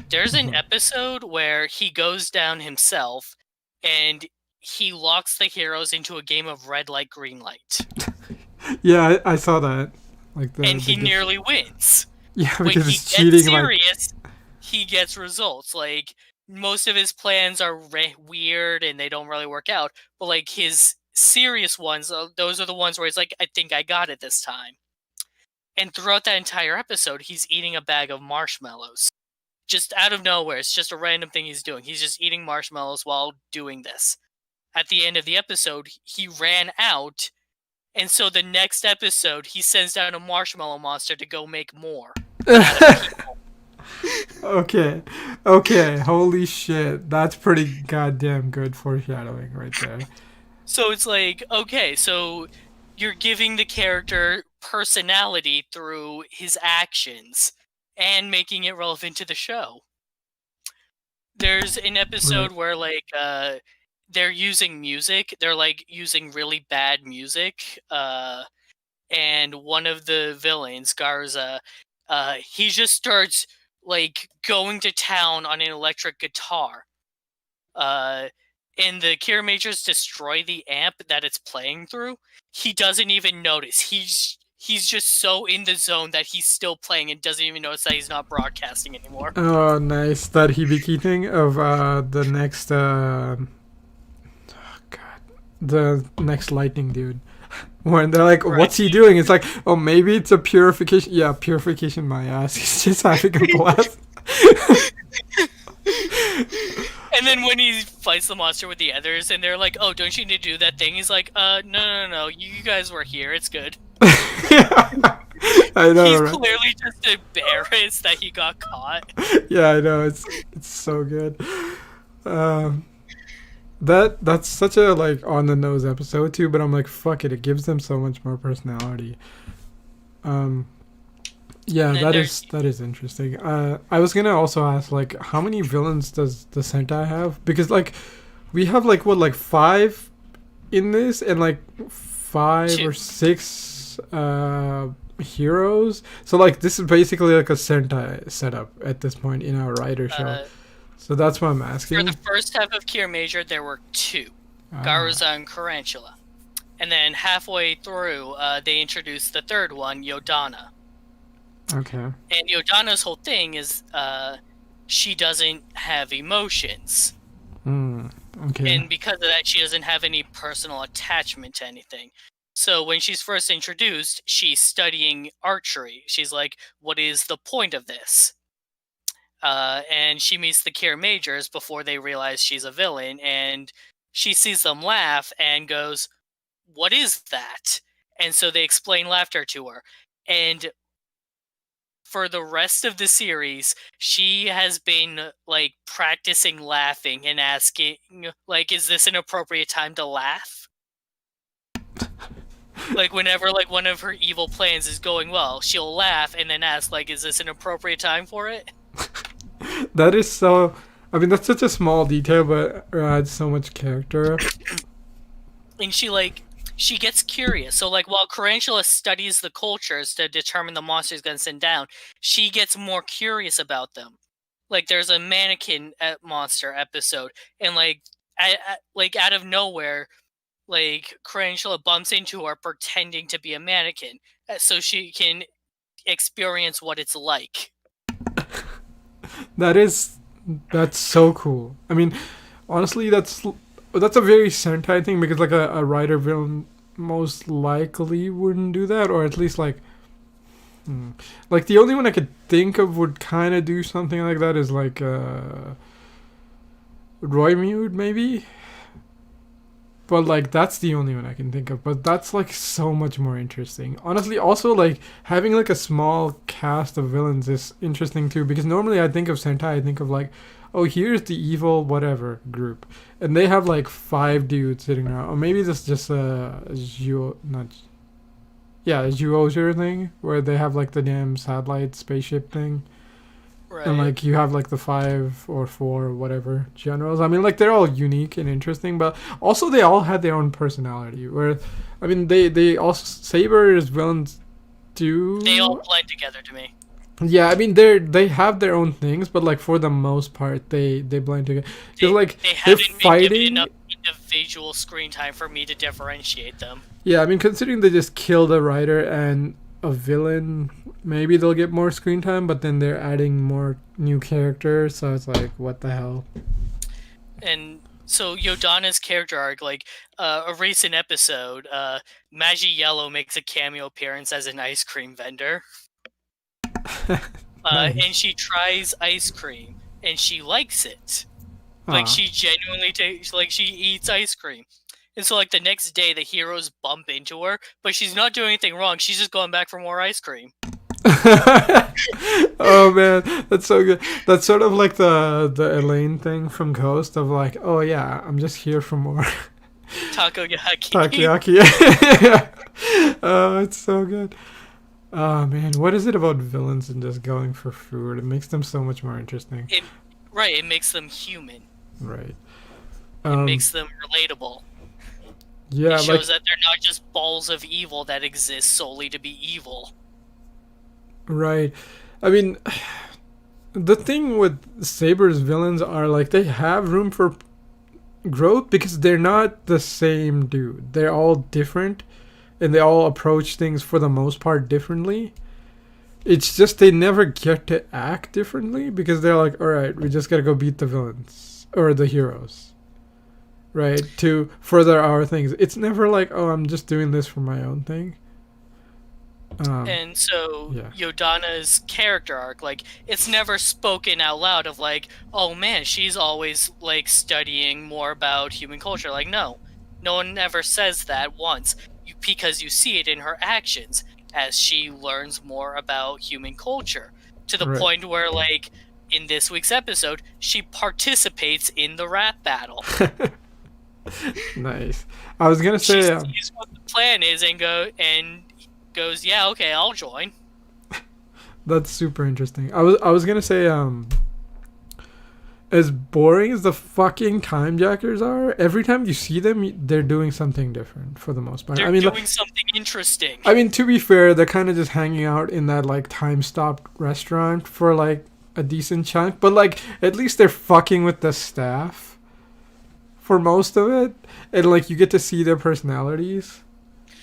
There's an Mhm. episode where he goes down himself and he locks the heroes into a game of red light, green light. Yeah, I saw that. Like And the he gift. nearly wins. Yeah, When because he it's gets cheating. Like, serious, he gets results. Like, most of his plans are weird and they don't really work out, but like his serious ones, those are the ones where he's like, I think I got it this time. And throughout that entire episode, he's eating a bag of marshmallows. Just out of nowhere. It's just a random thing he's doing. He's just eating marshmallows while doing this. At the end of the episode, he ran out, and so the next episode, he sends down a marshmallow monster to go make more. okay, okay, holy shit, that's pretty goddamn good foreshadowing right there. So it's like, okay, so you're giving the character personality through his actions and making it relevant to the show. There's an episode where like they're using music. They're like using really bad music. And one of the villains, Garza, he just starts like going to town on an electric guitar. And the Cure Majors destroy the amp that it's playing through. He doesn't even notice. He's just so in the zone that he's still playing and doesn't even notice that he's not broadcasting anymore. Oh, nice. That Hibiki thing of the next God, the next lightning dude. When they're like, Right. "What's he doing?" It's like, "Oh, maybe it's a purification." Yeah, purification. My ass. He's just having a blast. And then when he fights the monster with the others, and they're like, "Oh, don't you need to do that thing?" He's like, no. You guys were here. It's good." Yeah, I know, He's right? clearly just embarrassed that he got caught. Yeah, I know. It's so good. Um, that's such a like on the nose episode too, but I'm like, fuck it. It gives them so much more personality. Um, yeah, And then that is interesting. I was gonna also ask like, how many villains does the Sentai have? Because like, we have like what like five in this, and like five Two. or six heroes. So like, this is basically like a Sentai setup at this point in our writer show. So that's what I'm For asking. the first half of Cure Major, there were two, Ah, Garuza and Carantula. And then halfway through, they introduced the third one, Yodana. okay. And Yodana's whole thing is she doesn't have emotions. Okay. And because of that, she doesn't have any personal attachment to anything. So when she's first introduced, she's studying archery. She's like, what is the point of this? And she meets the Cure Majors before they realize she's a villain, and she sees them laugh and goes, what is that? And so they explain laughter to her. And for the rest of the series, she has been like practicing laughing and asking, like, is this an appropriate time to laugh? Like, whenever like one of her evil plans is going well, she'll laugh and then ask, like, is this an appropriate time for it? That is so. I mean, that's such a small detail, but adds so much character. And she gets curious. So like while Carantula studies the cultures to determine the monsters gonna send down, she gets more curious about them. Like there's a mannequin monster episode, and like like out of nowhere, like Carantula bumps into her pretending to be a mannequin, so she can experience what it's like. That's so cool. I mean, honestly, that's a very Sentai thing because like a writer villain most likely wouldn't do that, or at least like the only one I could think of would kind of do something like that is like Roy Mute maybe. But like that's the only one I can think of. But that's like so much more interesting. Honestly, also like having like a small cast of villains is interesting too because normally I think of Sentai, I think of like, oh, here's the evil whatever group, and they have like five dudes sitting around, or maybe this just a Zhuozer thing where they have like the damn satellite spaceship thing. Right. And like you have like the 5 or 4 or whatever generals. I mean, like they're all unique and interesting, but also they all had their own personality. Where, I mean, they also Saber's villains do. They all blend together to me. Yeah, I mean they have their own things, but like for the most part they blend together. Because like They they're haven't been given enough fighting. individual screen time for me to differentiate them. Yeah, I mean considering they just killed a writer and a villain, maybe they'll get more screen time, but then they're adding more new characters, so it's like what the hell. And so Yodana's character arc, like a recent episode, Magi Yellow makes a cameo appearance as an ice cream vendor. Nice. And she tries ice cream and she likes it. Like Ah. she genuinely takes, like she eats ice cream. And so like the next day the heroes bump into her, but she's not doing anything wrong. She's just going back for more ice cream. Oh man, that's so good. That's sort of like the Elaine thing from Ghost of like, oh yeah, I'm just here for more Takoyaki. takoyaki. Oh, it's so good. Oh man, what is it about villains and just going for food? It makes them so much more interesting. Right, it makes them human. Right. It Um. makes them relatable. Yeah. It Like. shows that they're not just balls of evil that exist solely to be evil. Right. I mean, the thing with Saber's villains are like they have room for growth because they're not the same dude. They're all different and they all approach things for the most part differently. It's just they never get to act differently because they're like, all right, we just gotta go beat the villains or the heroes, right? To further our things. It's never like, oh, I'm just doing this for my own thing. And so Yeah. Yodana's character arc, like it's never spoken out loud of like, oh man, she's always like studying more about human culture. Like no one ever says that once. Because you see it in her actions as she learns more about human culture to the Right. point where like in this week's episode she participates in the rap battle. Nice. I was gonna She say, sees what the plan is and goes, yeah, okay, I'll join. that's super interesting. I was gonna say, as boring as the fucking time jackers are, every time you see them, they're doing something different for the most part. They're I mean, doing something interesting. to be fair, they're kind of just hanging out in that like time stopped restaurant for like a decent chunk, but like at least they're fucking with the staff for most of it, and like you get to see their personalities,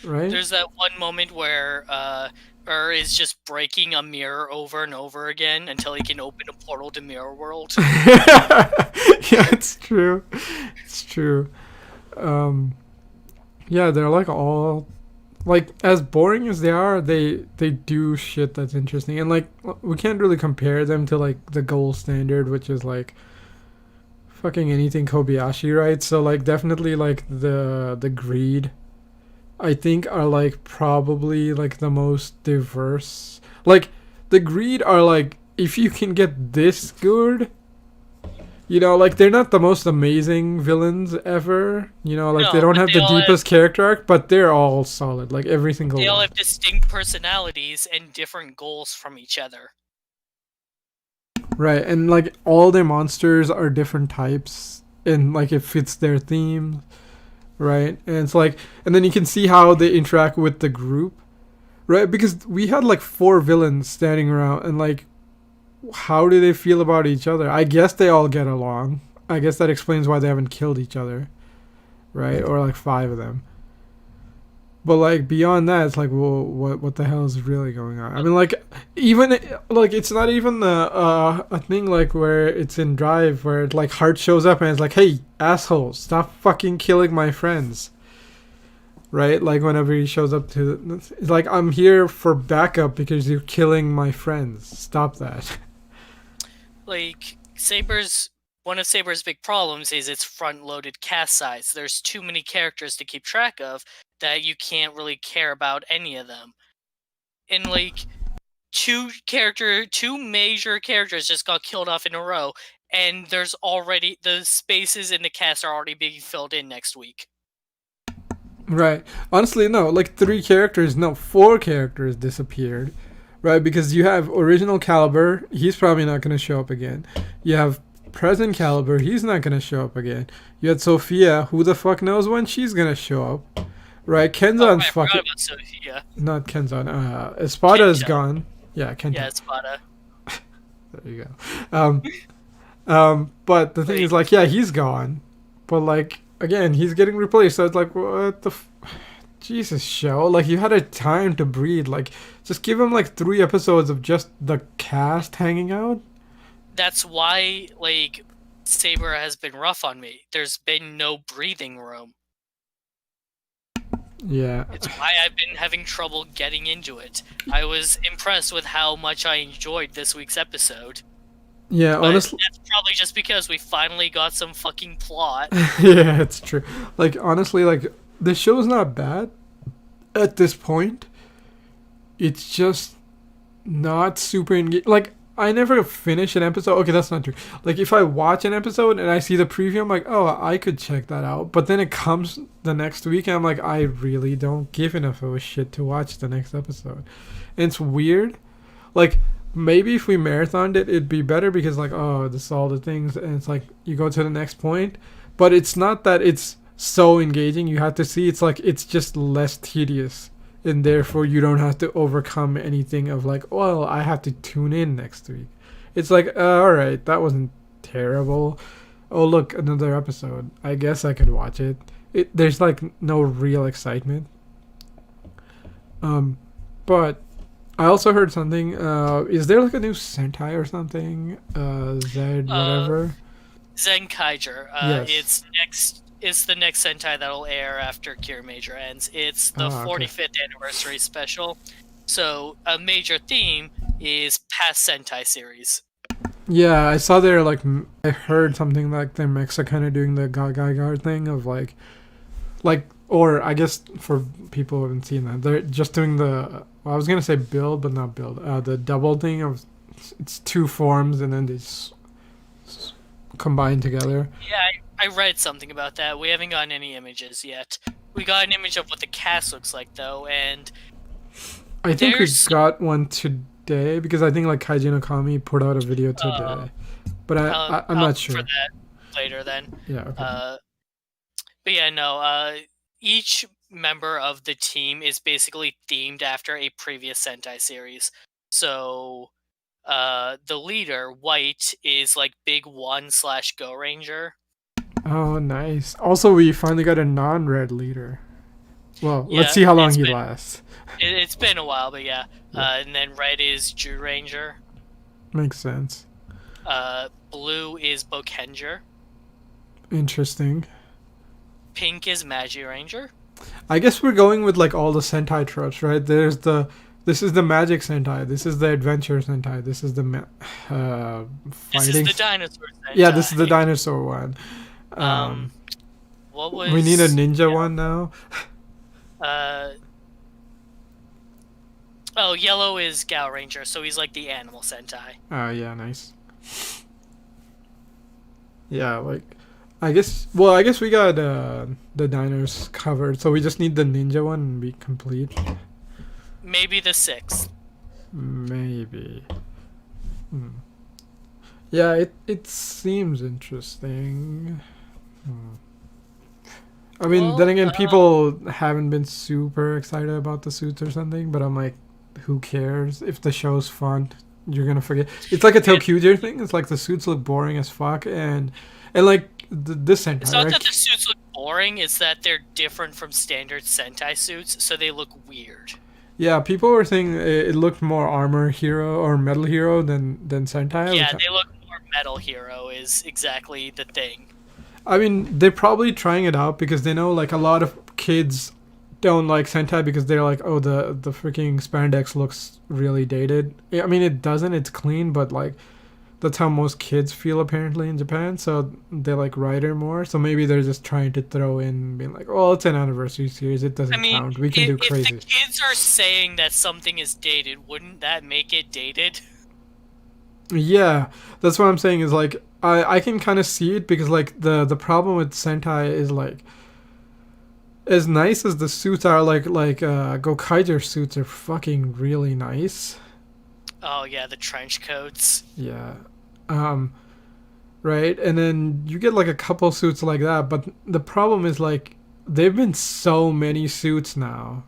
right? There's that one moment where is just breaking a mirror over and over again until he can open a portal to Mirror World. Yeah, it's true. It's true. Um, yeah, they're like all like as boring as they are, they do shit that's interesting, and like we can't really compare them to like the gold standard, which is like fucking anything Kobayashi, right? So like definitely like the greed, I think are like probably like the most diverse. Like the greed are like if you can get this good, like they're not the most amazing villains ever. Like they No, don't but have the deepest character arc, but they're all solid. Like every single they all one. have distinct personalities and different goals from each other. Right, and like all their monsters are different types, and like it fits their theme, right? And it's like, and then you can see how they interact with the group, right? Because we had like four villains standing around, and like, how do they feel about each other? I guess they all get along. I guess that explains why they haven't killed each other, right? Or like five of them. But like beyond that, it's like, well, what the hell is really going on? I mean, like even like it's not even a thing like where it's in Drive where like Hart shows up and it's like, hey assholes, stop fucking killing my friends, right? Like whenever he shows up to, it's like I'm here for backup because you're killing my friends. Stop that. Like one of Saber's big problems is its front-loaded cast size. There's too many characters to keep track of that you can't really care about any of them. And like two major characters just got killed off in a row, and there's already the spaces in the cast are already being filled in next week. Right. Honestly, no. Like four characters disappeared, right? Because you have original Caliber, he's probably not going to show up again. You have present Caliber, he's not going to show up again. You had Sophia, who the fuck knows when she's going to show up, right? Kenzan's I fucking forgot about Sophia. not Kenzan. Espada is Kenzan. gone. Yeah, Yeah, Kenta. Espada. There you go. But the thing is, Like, like, yeah, he's gone, but like again, he's getting replaced. So it's like, what the Jesus show? Like, you had a time to breathe. Like, just give him like 3 episodes of just the cast hanging out. that's why, like, Saber has been rough on me. There's been no breathing room. Yeah, It's why I've been having trouble getting into it. I was impressed with how much I enjoyed this week's episode. yeah. But Honestly, that's probably just because we finally got some fucking plot. yeah, it's true. Like, honestly, like the show's not bad at this point. It's just not super engaging. Like, I never finish an episode. Okay, that's not true. Like, if I watch an episode and I see the preview, I'm like, oh, I could check that out. But then it comes the next week, and I'm like, I really don't give enough of a shit to watch the next episode. And it's weird. Like, maybe if we marathoned it, it'd be better because, like, oh, this is all the things, and it's like you go to the next point. But it's not that it's so engaging. You have to see. It's like it's just less tedious and therefore you don't have to overcome anything of like, well, I have to tune in next week. It's like, all right, that wasn't terrible. Oh, look, another episode. I guess I could watch it. There's like no real excitement. But I also heard something. Is there like a new Sentai or something? Zed whatever. Zenkaiger. Yes. It's the next Sentai that'll air after Cure Major ends. It's the Okay. 45th anniversary special. So a major theme is past Sentai series. Yeah, I saw they're like I heard something like they're kind of doing the Gaga thing of like or I guess for people who haven't seen that they're just doing the well, I was gonna say build but not build the double thing of it's 2 forms and then they combine together. Yeah, I read something about that. We haven't gotten any images yet. We got an image of what the cast looks like though, and I think we there's got one today because I think like Kaiji Okami put out a video today, but I'm I'll not look for sure. that later then. Yeah. Okay. But yeah, no. Each member of the team is basically themed after a previous Sentai series. So, the leader, White, is like Big One / Go Ranger. Oh, nice. Also, we finally got a non-red leader. Well, let's Yeah, see how long he lasts. it's been a while, but yeah. Yeah. And then Red is Jew Ranger. Makes sense. Blue is Bokenger. Interesting. Pink is Magi Ranger. I guess we're going with like all the Sentai tropes, right? This is the magic Sentai. This is the adventure Sentai. This is the This fighting. is the dinosaur Sentai. Yeah, this is the dinosaur one. What was... We need a ninja one now. Oh, yellow is Gal Ranger, so he's like the animal Sentai. Oh yeah, nice. Yeah, like I guess. Well, I guess we got the diners covered, so we just need the ninja one and be complete. Maybe the 6th. Maybe. Hmm. Yeah, it seems interesting. I mean, Well, then again, people haven't been super excited about the suits or something, but I'm like, who cares? If the show's fun, you're gonna forget. It's like a Tokyo thing. It's like the suits look boring as fuck, and like this Sentai, It's not right? that the suits look boring, it's that they're different from standard Sentai suits, so they look weird. Yeah, people were saying it looked more Armor Hero or Metal Hero than Sentai. Yeah, which they look more Metal Hero is exactly the thing. I mean, they're probably trying it out because they know like a lot of kids don't like Sentai because they're like, oh, the freaking spandex looks really dated. I mean, it doesn't. It's clean, but like that's how most kids feel apparently in Japan. So they like Rider more. So maybe they're just trying to throw in being like, oh, it's an anniversary series. It doesn't I mean, count. We can do if the crazy. kids are saying that something is dated, wouldn't that make it dated? Yeah, that's what I'm saying is like I can kind of see it because like the problem with Sentai is like as nice as the suits are like Gokaiger suits are fucking really nice. Oh yeah, the trench coats. Yeah. Right? And then you get like a couple suits like that, but the problem is like there've been so many suits now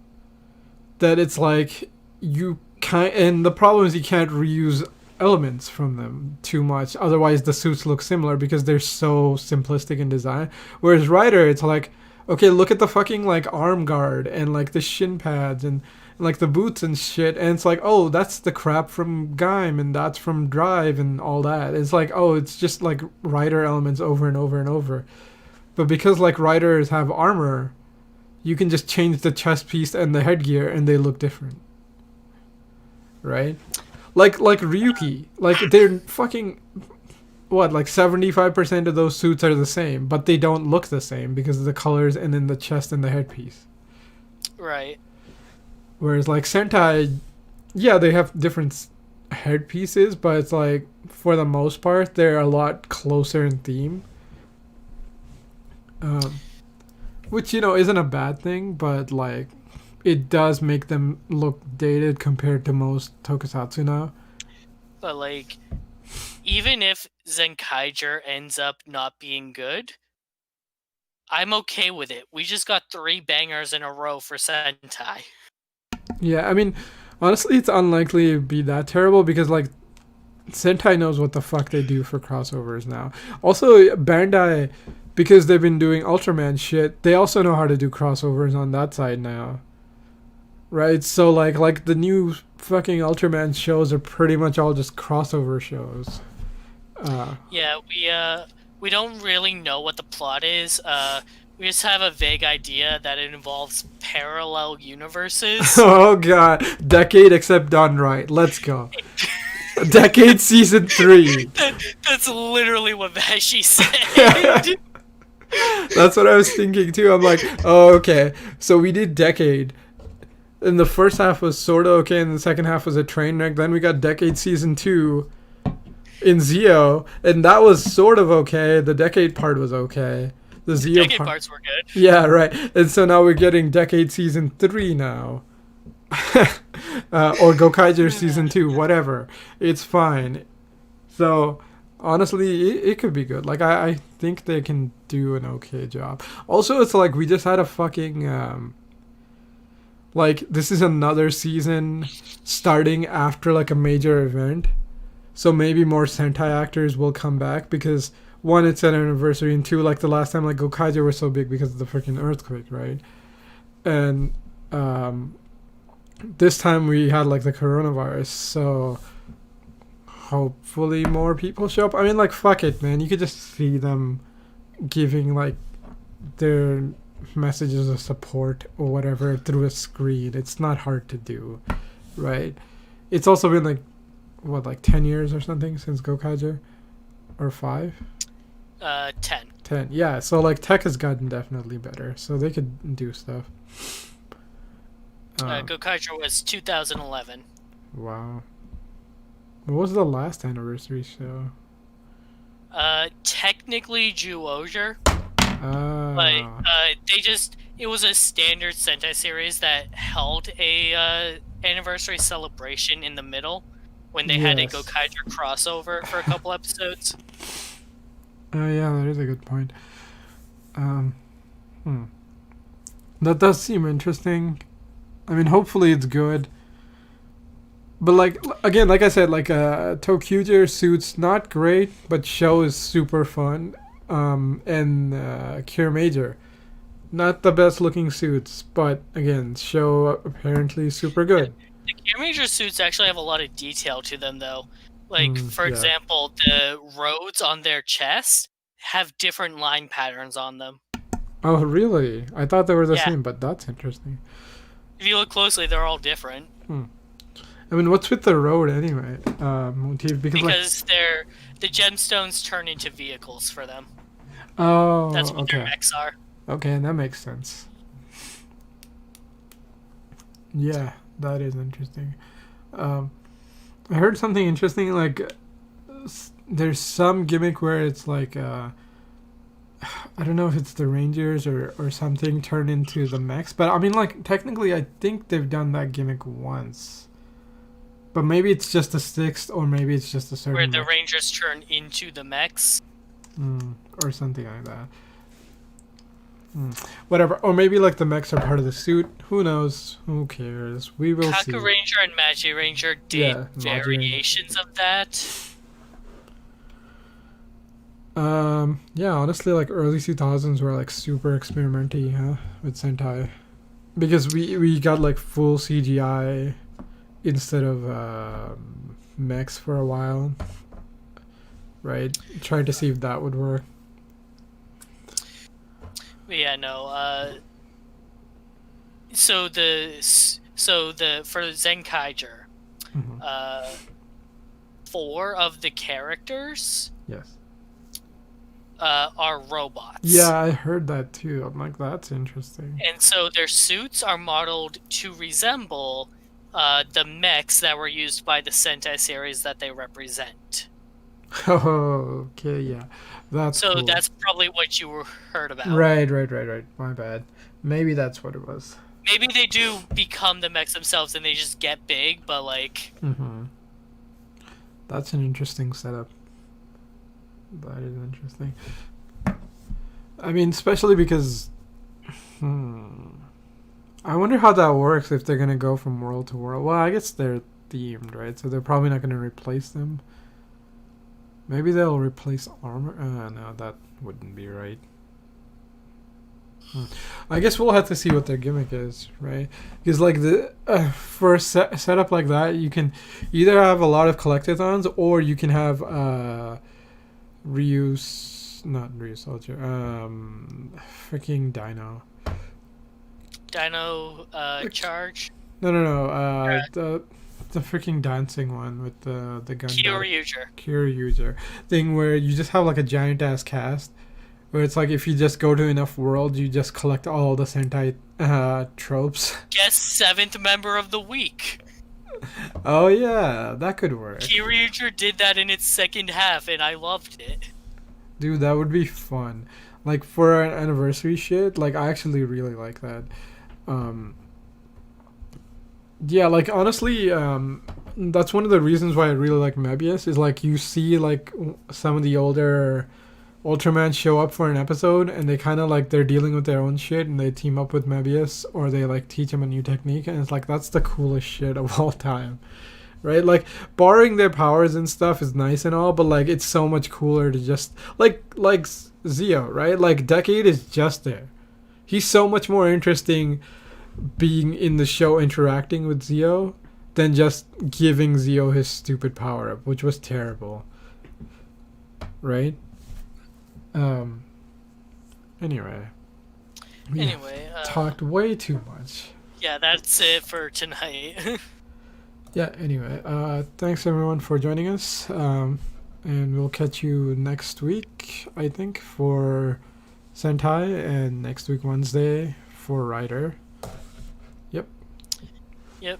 that it's like you and the problem is you can't reuse elements from them too much. Otherwise, the suits look similar because they're so simplistic in design. Whereas Rider, it's like, okay, look at the fucking like arm guard and like the shin pads and like the boots and shit, and it's like, oh, that's the crap from Gaim and that's from Drive and all that. It's like, oh, it's just like Rider elements over and over and over. But because like Riders have armor, you can just change the chest piece and the headgear and they look different. Right? Like Ryuki. Like they're fucking what, like 75% of those suits are the same, but they don't look the same because of the colors and then the chest and the headpiece. Right. Whereas like Sentai, yeah, they have different headpieces, but it's like for the most part they're a lot closer in theme. Which, you know, isn't a bad thing, but like it does make them look dated compared to most tokusatsu now. But like, even if Zenkaiger ends up not being good, I'm okay with it. We just got 3 bangers in a row for Sentai. Yeah, I mean, honestly, it's unlikely to be that terrible because like Sentai knows what the fuck they do for crossovers now. Also, Bandai, because they've been doing Ultraman shit, they also know how to do crossovers on that side now. Right? So like the new fucking Ultraman shows are pretty much all just crossover shows. Yeah, we don't really know what the plot is. We just have a vague idea that it involves parallel universes. Oh god, Decade except done right. Let's go. Decade season 3. That's literally what Vashi said. That's what I was thinking too. I'm like, oh, okay. So we did Decade. And the first half was sort of okay, and the second half was a train wreck. Then we got Decade season 2 in Zio, and that was sort of okay. The Decade part was okay. The Zio Decade parts were good. Yeah, right. And so now we're getting Decade season 3 now. Or Gokaiger season 2, whatever. It's fine. So honestly, it could be good. Like I think they can do an okay job. Also, it's like we just had a fucking like this is another season starting after like a major event. So maybe more Sentai actors will come back because one, it's an anniversary, and two, like the last time like Gokaiger was so big because of the freaking earthquake, right? And this time we had like the coronavirus, so hopefully more people show up. I mean, like, fuck it, man. You could just see them giving like their messages of support or whatever through a screen. It's not hard to do, right? It's also been like what, like 10 years or something since Gokaiger, or 5? 10. 10. Yeah, so like tech has gotten definitely better, so they could do stuff. Gokaiger was 2011. Wow. What was the last anniversary show? Technically Juoger. Oh. But it was a standard Sentai series that held a anniversary celebration in the middle when they had a Gokaiger crossover for a couple episodes. Yeah, that is a good point. That does seem interesting. I mean, hopefully it's good. But like again, like I said, like Tokyuger suits not great, but show is super fun. And Cure Major, not the best looking suits, but again, show apparently super good. The Cure Major suits actually have a lot of detail to them, though. Like, for example, the roads on their chest have different line patterns on them. Oh, really? I thought they were the same, but that's interesting. If you look closely, they're all different. I mean, what's with the road anyway? Motif? Because the gemstones turn into vehicles for them. Oh, that's what their mechs are. Okay, that makes sense. Yeah, that is interesting. I heard something interesting, like there's some gimmick where it's like I don't know if it's the Rangers or something turned into the mechs, but I mean, like, technically I think they've done that gimmick once, but maybe it's just a sixth, or maybe it's just a certain where the mech. Rangers turn into the mechs, or something like that. Whatever. Or maybe like the mechs are part of the suit. Who knows? Who cares? We will see. Kaku Ranger and Magi Ranger did Yeah, variations of that. Yeah, honestly, like early 2000s were like super experimental, huh, with Sentai, because we got like full CGI instead of mechs for a while, right? Trying to see if that would work. But yeah, no. So the for Zenkaiger, Mhm. 4 of the characters Yes. are robots. Yeah, I heard that too. I'm like, that's interesting. And so their suits are modeled to resemble the mechs that were used by the Sentai series that they represent. Oh, okay, yeah, that's So cool. that's probably what you heard about. Right. My bad. Maybe that's what it was. Maybe they do become the mechs themselves and they just get big, but like... Mm-hmm. That's an interesting setup. That is interesting. I mean, especially because... I wonder how that works if they're going to go from world to world. Well, I guess they're themed, right? So they're probably not going to replace them. Maybe they'll replace armor. No, that wouldn't be right. I guess we'll have to see what their gimmick is, right? Because like for a setup like that, you can either have a lot of collectathons or you can have not Ryu Soldier, freaking Dino. Dino Charge. No. The freaking dancing one with the gun. Kyoryuger thing where you just have like a giant ass cast. Where it's like if you just go to enough worlds, you just collect all the Sentai tropes. Guess 7th member of the week. Oh yeah, that could work. Kyoryuger did that in its second half, and I loved it. Dude, that would be fun. Like for an anniversary shit, like I actually really like that. Yeah, like honestly, that's one of the reasons why I really like Mebius is like you see like some of the older Ultraman show up for an episode and they kind of like they're dealing with their own shit and they team up with Mebius or they like teach him a new technique and it's like that's the coolest shit of all time, right? Like borrowing their powers and stuff is nice and all, but like it's so much cooler to just like Zio, right? Like Decade is just there. He's so much more interesting being in the show interacting with Zio than just giving Zio his stupid power up, which was terrible, right? Anyway. Anyway, Talked way too much. Yeah, that's it for tonight. Yeah, anyway. Thanks everyone for joining us. And we'll catch you next week, I think, for Sentai, and next week Wednesday for Rider. Yep. Yep.